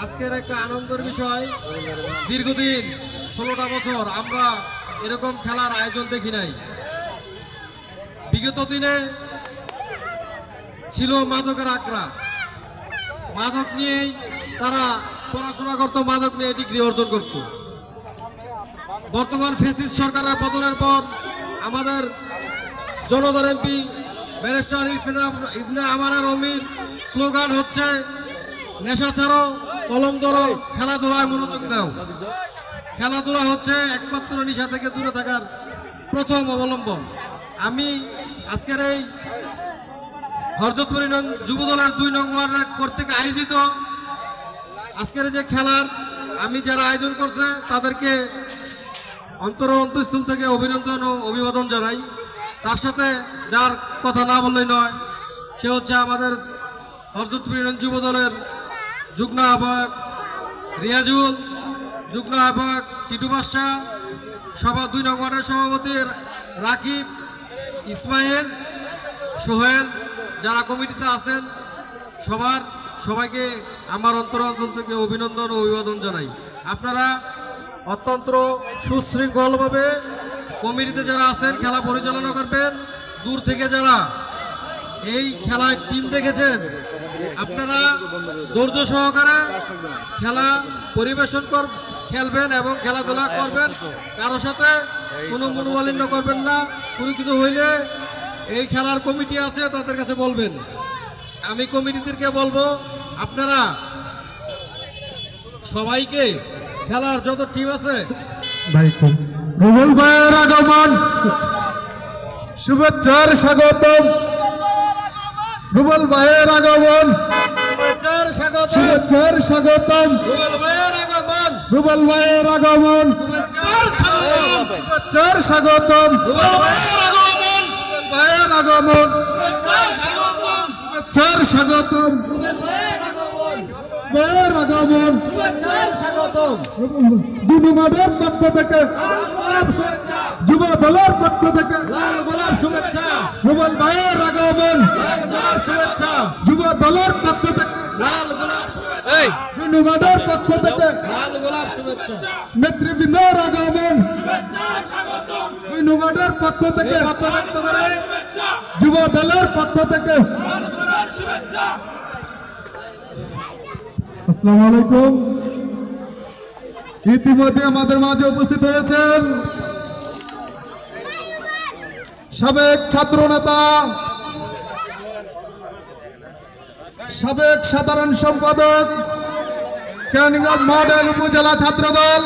আজকের একটা আনন্দের বিষয়, দীর্ঘদিন 16টা বছর আমরা এরকম খেলার আয়োজন দেখি নাই। বিগত দিনে ছিল মাদকের আগ্রা, মাদক নিয়েই তারা পড়াশোনা করত, মাদক নিয়ে ডিগ্রি অর্জন করত। বর্তমান ফ্যাসিস্ট সরকারের পতনের পর আমাদের জনতার এমপি ব্যারিস্টার ইবনে আমানের অমির স্লোগান হচ্ছে নেশা ছাড়ো, কলম ধরো, খেলাধুলায় মনোযোগ দাও। খেলাধুলা হচ্ছে একমাত্র নেশা থেকে দূরে থাকার প্রথম অবলম্বন। আমি আজকের এই হরজতপুর যুবদলের 2 নং ওয়ার্ড কর্তৃক আয়োজিত আজকের যে খেলার আমি যারা আয়োজন করছে তাদেরকে অন্তঃস্থল থেকে অভিনন্দন ও অভিবাদন জানাই। তার সাথে যার কথা না বললেই নয়, সে হচ্ছে আমাদের হরজতপুর যুবদলের যুগ্ম আহ্বায়ক রিয়াজুল, যুগ্ম আহ্বায়ক টিটু বাদশা, সভা 2 নং ওয়ার্ডের সভাপতি রাকিব, ইসমাইল, সোহেল, যারা কমিটিতে আছেন সবাইকে আমার অন্তর থেকে অভিনন্দন ও অভিবাদন জানাই। আপনারা অত্যন্ত সুশৃঙ্খলভাবে কমিটিতে যারা আছেন খেলা পরিচালনা করবেন। দূর থেকে যারা এই খেলায় টিম রেখেছেন আপনারা ধৈর্য সহকারে খেলা পরিবেশন খেলবেন এবং খেলাধুলা করবেন। কারোর সাথে কোনো মনোমালিন্য করবেন না। কোনো কিছু হইলে এই খেলার কমিটি আছে তাদের কাছে বলবেন। আমি কমিটিদেরকে বলবো আপনারা সবাইকে খেলার যত টিম আছে রুবেল ভাইয়ের আগমন, শুভেচ্ছার স্বাগতম। রুবেল ভাইয়ের আগমন, শুভেচ্ছার স্বাগত, শুভেচ্ছার স্বাগতম। রুবেল ভাইয়ের আগমন, রুবেল ভাইয়ের আগমন, শুভেচ্ছার স্বাগতম, শুভেচ্ছার স্বাগতম। রুবেল ভাইয়ের আগমন, ভাইয়ের আগমন, শুভেচ্ছার স্বাগতম, শুভেচ্ছার স্বাগতম। রুবেল ভাইয়ের আগমন, ভাইয়ের আগমন, শুভেচ্ছার স্বাগতম। দুনু মাঠের পক্ষ থেকে, লাল গোলাপ শুভেচ্ছা, যুব দলের পক্ষ থেকে লাল গোলাপ শুভেচ্ছা, রুবেল ভাইয়ের আগমন, লাল গোলাপ শুভেচ্ছা, যুব দলের পক্ষ থেকে, লাল গোলাপ শুভেচ্ছা, দুনু মাঠের পক্ষ থেকে লাল গোলাপ শুভেচ্ছা। নেতৃবৃন্দের আগমন, দুনু মাঠের পক্ষ থেকে, কত ব্যক্ত করে যুব দলের পক্ষ থেকে। আসসালামু আলাইকুম। ইতিমধ্যে আমাদের মাঝে উপস্থিত হয়েছেন সাবেক ছাত্র নেতা, সাবেক সাধারণ সম্পাদক, কেরানীগঞ্জ মডেল উপজেলা ছাত্রদল